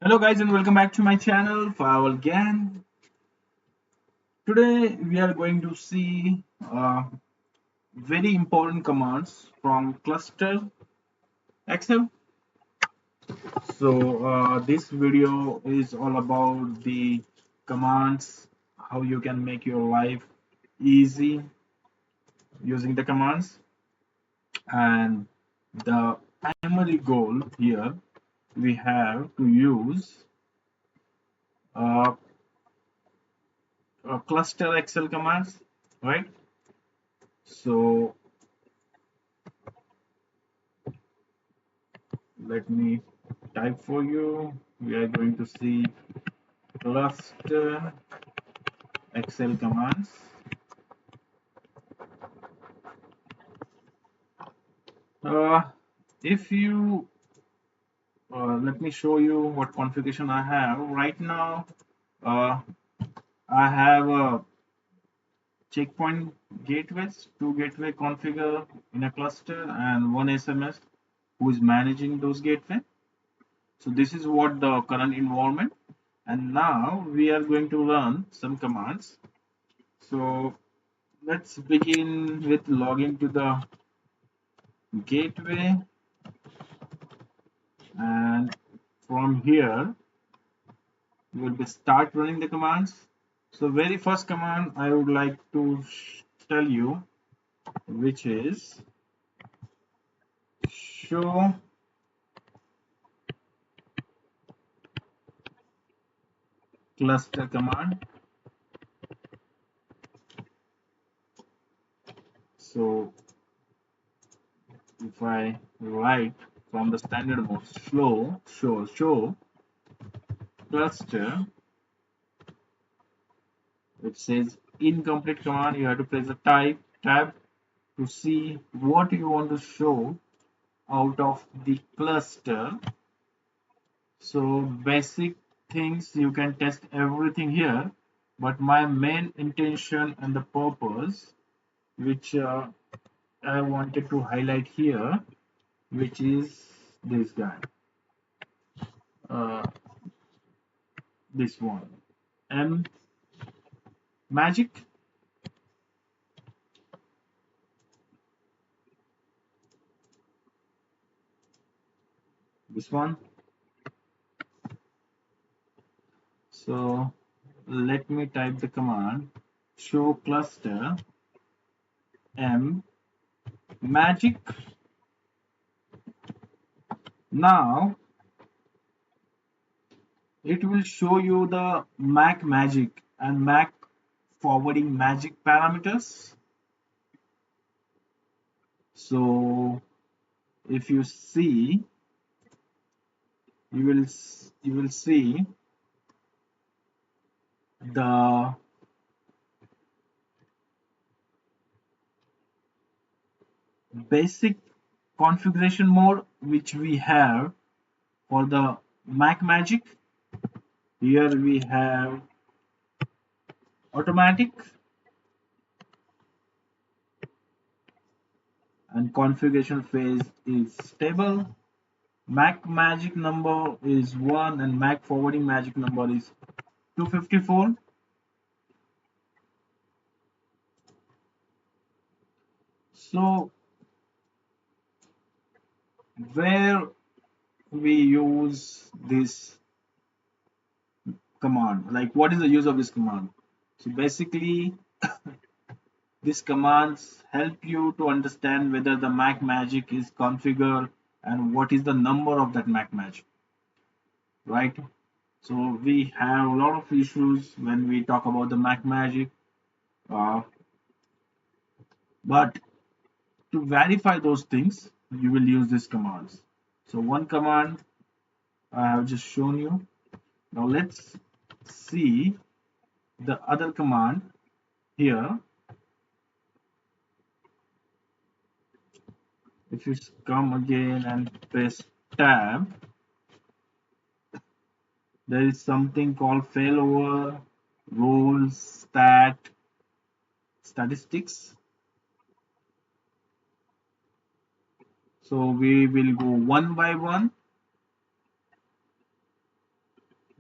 Hello guys and welcome back to my channel Firewall again. Today we are going to see very important commands from ClusterXL. This video is all about the commands, how you can make your life easy using the commands, and the primary goal here we have to use uh, ClusterXL commands, right? So let me type for you. We are going to see cluster excel commands. uh, if you let me show you what configuration I have right now. uh, I have a checkpoint gateways, two gateway configure in a cluster and one SMS who is managing those gateway. So this is what the current environment, and now we are going to run some commands. So let's begin with logging to the gateway, and from here we will be start running the commands. So very first command I would like to tell you, which is show cluster command. So if I write from the standard mode show cluster, it says incomplete command. You have to press the tab to see what you want to show out of the cluster. So basic things, you can test everything here, but my main intention and the purpose which I wanted to highlight here, which is this guy, uh, this one, M magic. This one. So let me type the command show cluster M magic. Now it will show you the Mac magic and Mac forwarding magic parameters. So if you see, you will see the basic configuration mode which we have for the Mac magic. Here we have automatic, and configuration phase is stable. Mac magic number is 1 and Mac forwarding magic number is 254. So where we use this command, like what is the use of this command? So basically these commands help you to understand whether the Mac magic is configured and what is the number of that Mac magic, right? So we have a lot of issues when we talk about the Mac magic, uh, but to verify those things you will use these commands. So one command I have just shown you. Now let's see the other command here. If you come again and press tab, there is something called failover, roles, statistics. So we will go one by one.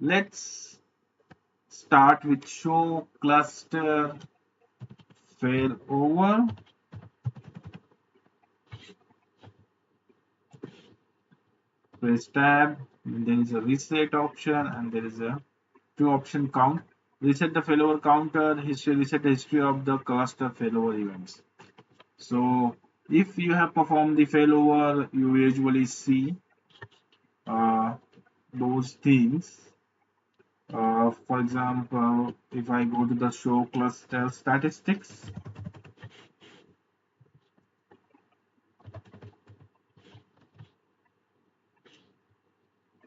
Let's start with show cluster failover. Press tab. There is a reset option and there is a two option count. Reset the failover counter. History. Reset the history of the cluster failover events. So if you have performed the failover, you usually see uh, those things. For example, if I go to the show cluster statistics,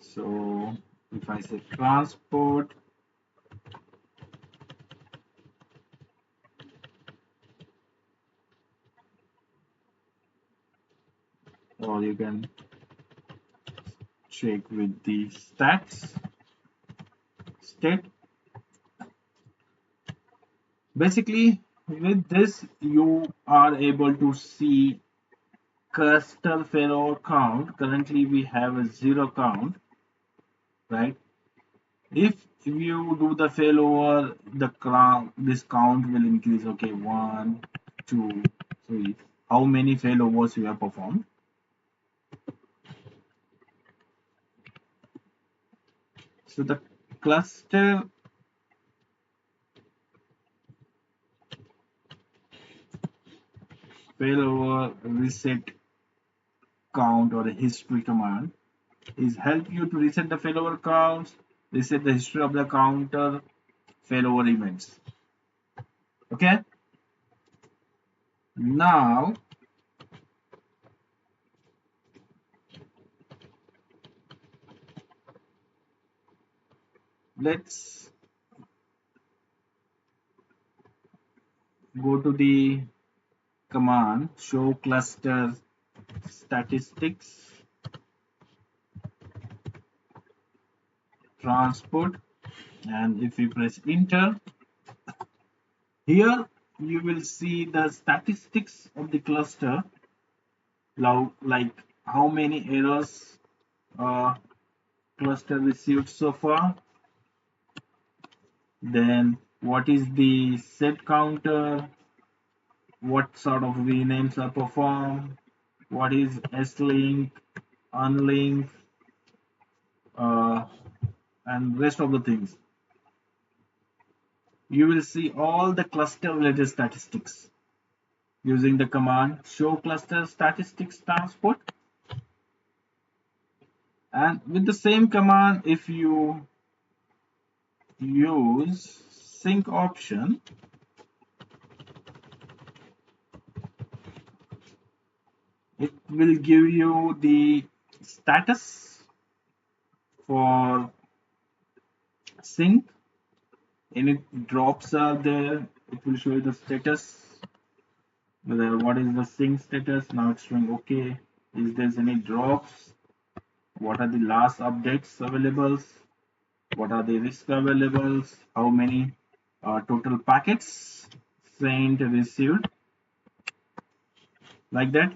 so if I say transport, or you can check with the stats state. Basically, with this, you are able to see cluster failover count. Currently, we have a zero count, right? If you do the failover, this count will increase. Okay, one, two, three. How many failovers you have performed? So the cluster failover reset count or a history command is help you to reset the failover counts, reset the history of the counter failover events. Okay. Now let's go to the command show cluster statistics transport, and if we press enter, here you will see the statistics of the cluster, like how many errors uh, cluster received so far, then what is the set counter, what sort of renames are performed, what is S-link, unlink, uh, and rest of the things. You will see all the cluster related statistics using the command show cluster statistics transport. And with the same command, if you use sync option, it will give you the status for sync. Any drops are there, it will show you the status, whether what is the sync status. Now it's showing okay. Is there any drops? What are the last updates available? What are the risk available? How many total packets sent received, like that.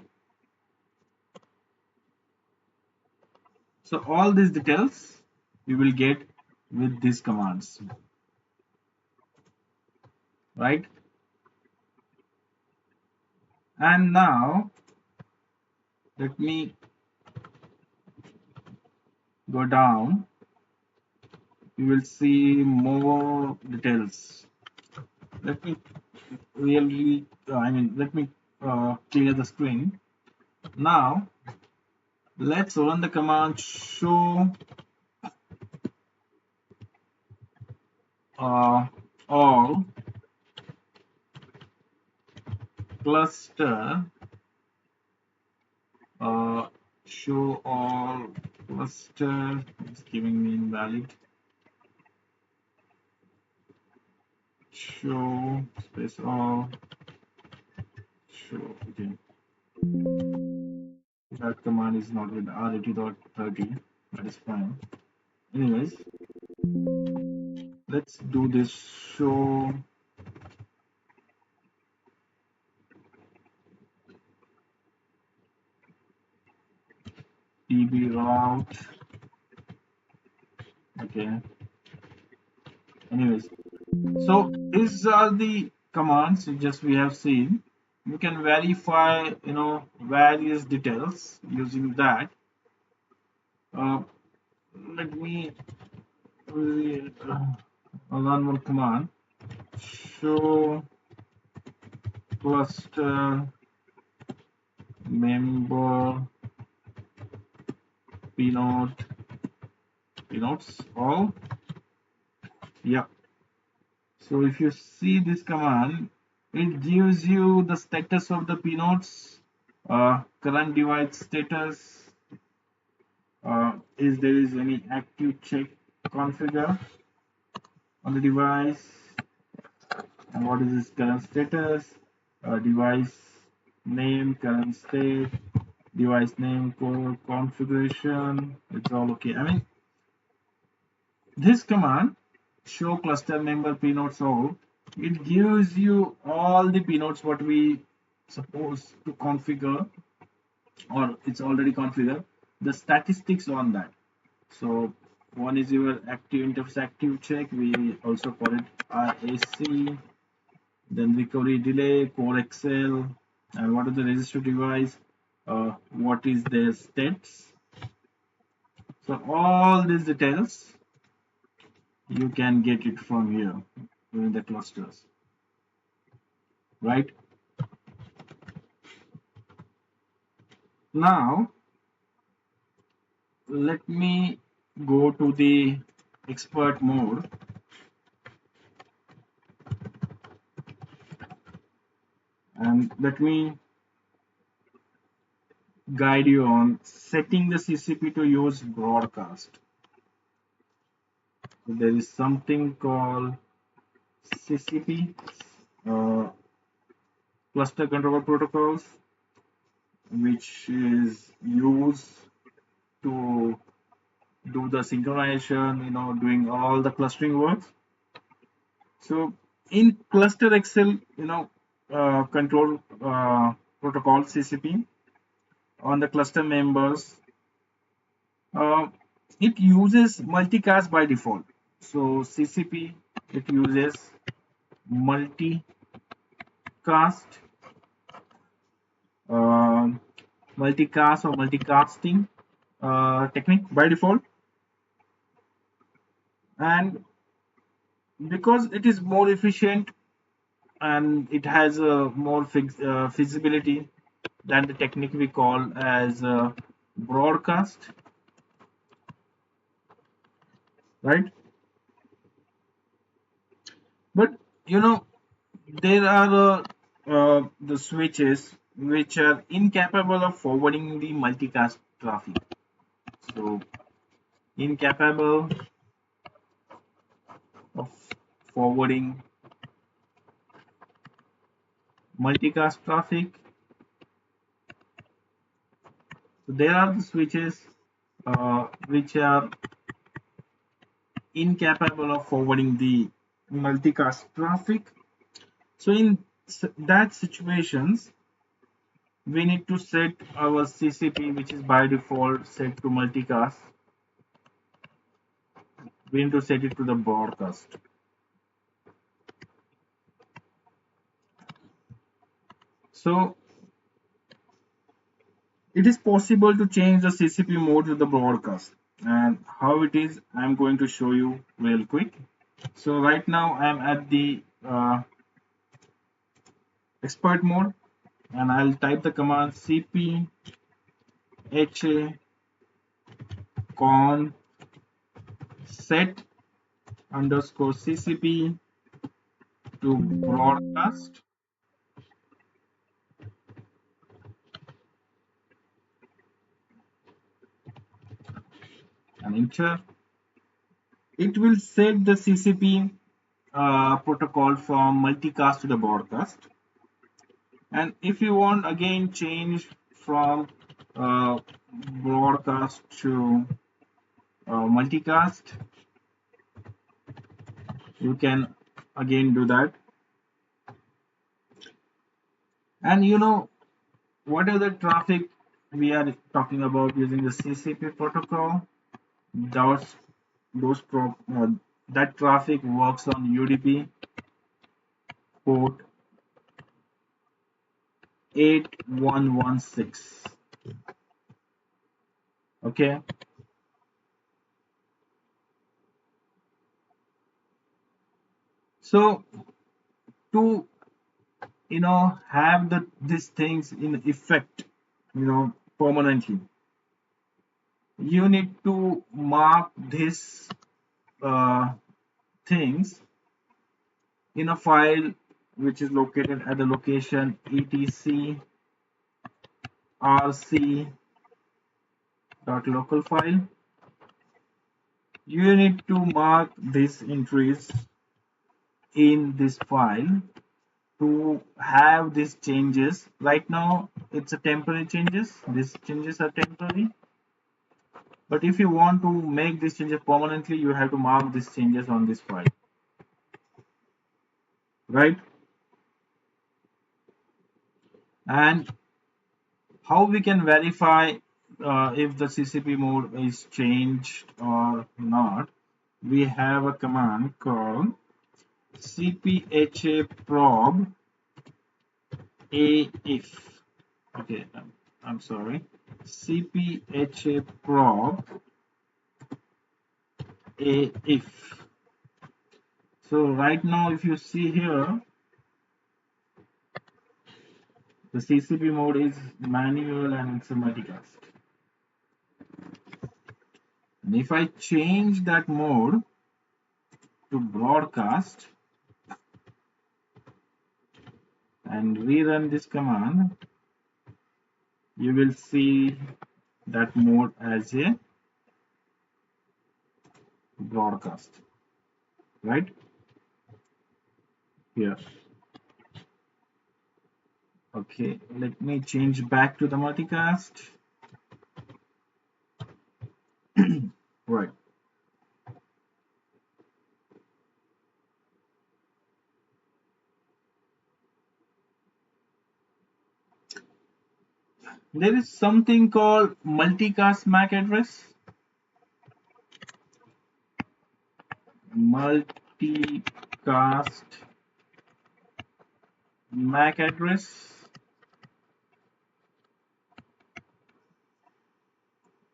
So all these details you will get with these commands, right? And now let me go down. You will see more details. Let me let me clear the screen. Now let's run the command show all cluster uh, show all cluster. It's giving me invalid. Show space all show again. That command is not with ret.30. That is fine. Anyways, let's do this show db route. Okay. Anyways, so these are the commands just we have seen. You can verify, various details using that. Uh, Let me run one command. Show cluster member pinote pinotes all. Yeah. So if you see this command, it gives you the status of the pinotes, current device status, is there is any active check configure on the device, and what is its current status, device name, current state, device name, core configuration. It's all okay. I mean, this command show cluster member pinotes all. It gives you all the pinotes what we suppose to configure, or it's already configured. The statistics on that. So one is your active interface active check. We also call it RAC. Then recovery delay, core XL, and what are the register device, what is their states. So all these details you can get it from here in the clusters, right? Now let me go to the expert mode, and let me guide you on setting the CCP to use broadcast. So there is something called CCP, uh, cluster control protocols, which is used to do the synchronization, doing all the clustering work. So in ClusterXL, control protocol CCP on the cluster members, uh, it uses multicast by default. So CCP, it uses multicast, um, multicast or multicasting technique by default, and because it is more efficient and it has a more feasibility than the technique we call as broadcast, right? But you know there are the switches which are incapable of forwarding the multicast traffic. So incapable of forwarding multicast traffic. So there are the switches which are incapable of forwarding the multicast traffic. So in that situations, we need to set our CCP, which is by default set to multicast. We need to set it to the broadcast. So it is possible to change the CCP mode to the broadcast, and how it is I'm going to show you real quick. So right now I'm at the expert mode, and I'll type the command cp ha con set underscore ccp to broadcast and enter. It will set the CCP protocol from multicast to the broadcast. And if you want again change from uh, broadcast to multicast, you can again do that. And what are the traffic we are talking about using the CCP protocol? Those those that traffic works on UDP port 8116. Okay, so to have these things in effect, permanently, you need to mark these uh, things in a file which is located at the location etc rc.local file. You need to mark these entries in this file to have these changes. Right now it's a temporary changes, these changes are temporary, but if you want to make these changes permanently, you have to mark these changes on this file, right? And how we can verify if the CCP mode is changed or not? We have a command called cpha probe a if. Okay, I'm sorry, cpha probe a if. So right now, if you see here, the CCP mode is manual and it's a multicast. And if I change that mode to broadcast and rerun this command, you will see that mode as a broadcast, right here. Okay, let me change back to the multicast. Right. There is something called multicast MAC address. Multicast MAC address.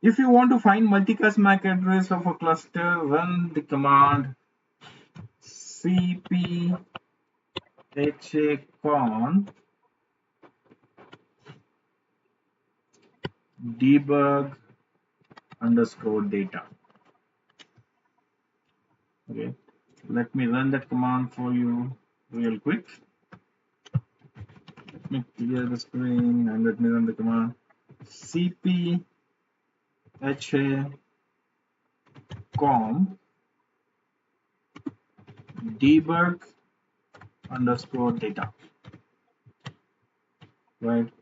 If you want to find multicast MAC address of a cluster, run the command cphacon debug underscore data. Okay, let me run that command for you real quick. Let me clear the screen and let me run the command cphacon debug underscore data, right?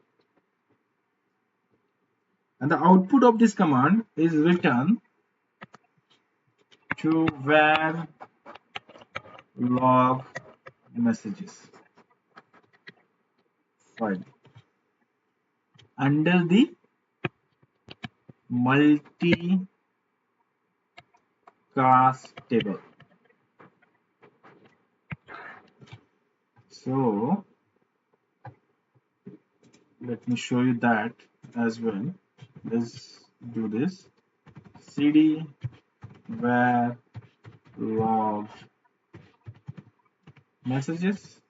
And the output of this command is written to var log messages file under the multicast table. So let me show you that as well. Let's do this. Cd var log messages.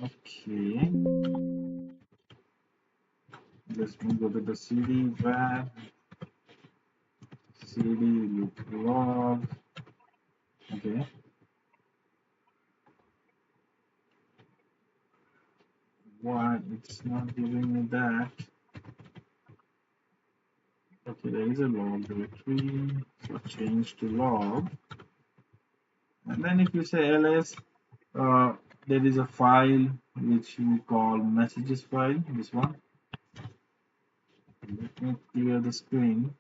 Okay. Let's go to the cd var cd log. Okay. Why it's not giving me that? Okay, there is a log directory, so change to log. And then if you say ls, there is a file which we call messages file, this one. Let me clear the screen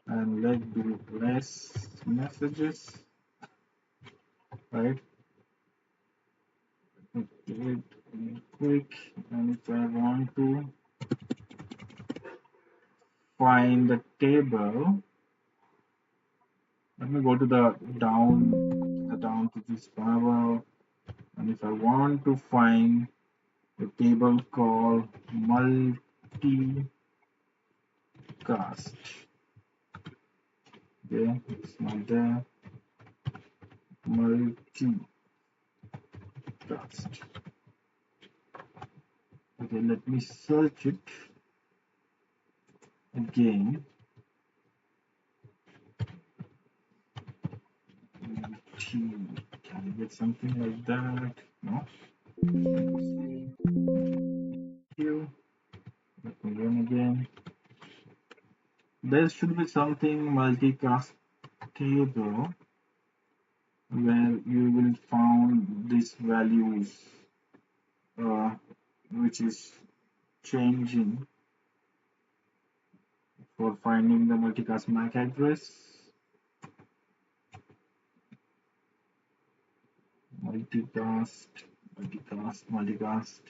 and let's do less messages, right? Let me quick, and if I want to find the table, let me go to the down to this Firewall, and if I want to find a table called multicast, okay, it's not there, multicast. Okay, let me search it again. Can I get something like that? No. You. Let me run again. There should be something multicast table where you will find these values, uh, which is changing for finding the multicast MAC address. Multicast, multicast.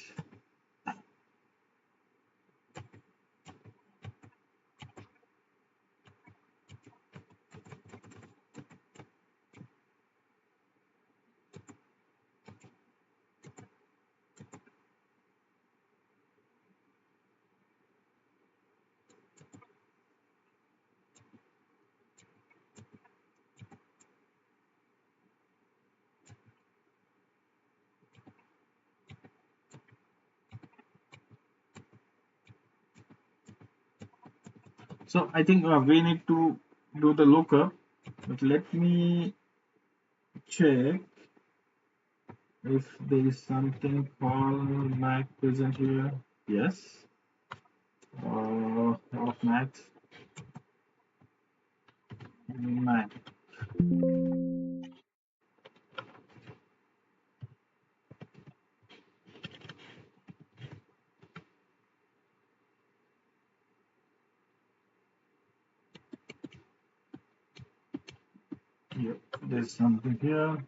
So I think we need to do the lookup, but let me check if there is something called Mac present here. Yes. Of Mac. Mac. Yep, there's something here.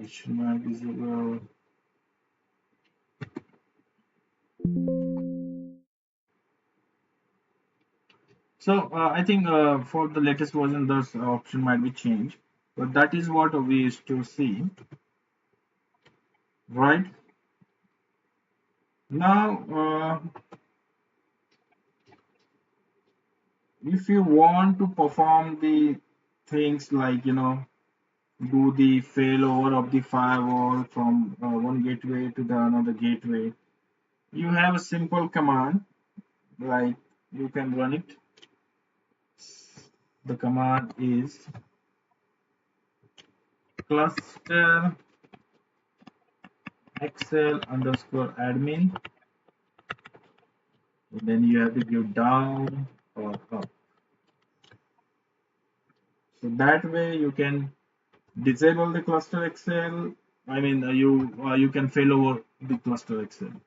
HMAC is well. So I think for the latest version, this option might be changed, but that is what we used to see, right? Now, if you want to perform the things like do the failover of the firewall from one gateway to the another gateway, you have a simple command like you can run it. The command is ClusterXL underscore admin. And then you have to give down or up. So that way you can disable the ClusterXL. I mean, you can fail over the ClusterXL.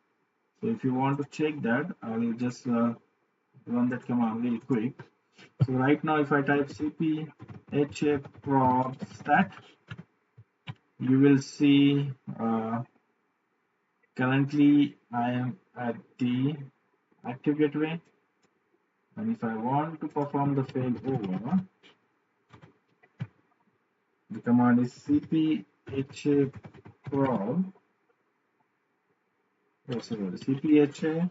So if you want to check that, I will just run that command really quick. So right now, if I type cp prob stat, you will see currently I am at the active gateway, and if I want to perform the failover, the command is cp prob, oh sorry, cp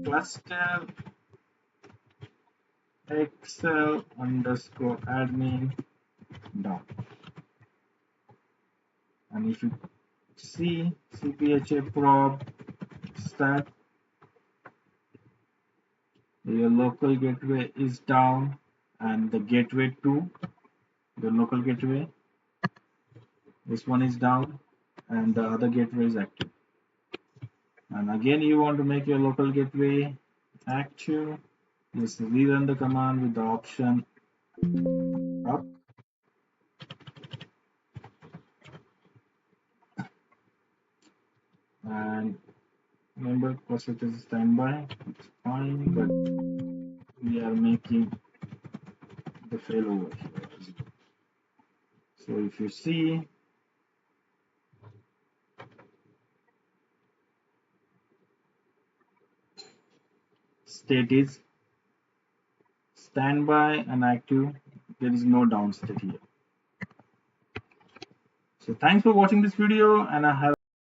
cluster xl underscore admin down. And if you see cp prob stat, your local gateway is down, and the gateway 2, the local gateway, this one is down, and the other gateway is active. And again, you want to make your local gateway active, just rerun the command with the option up. And remember, process is standby, it's fine, but we are making the failover here. So if you see, state is standby and active. There is no down state here. So thanks for watching this video, and I have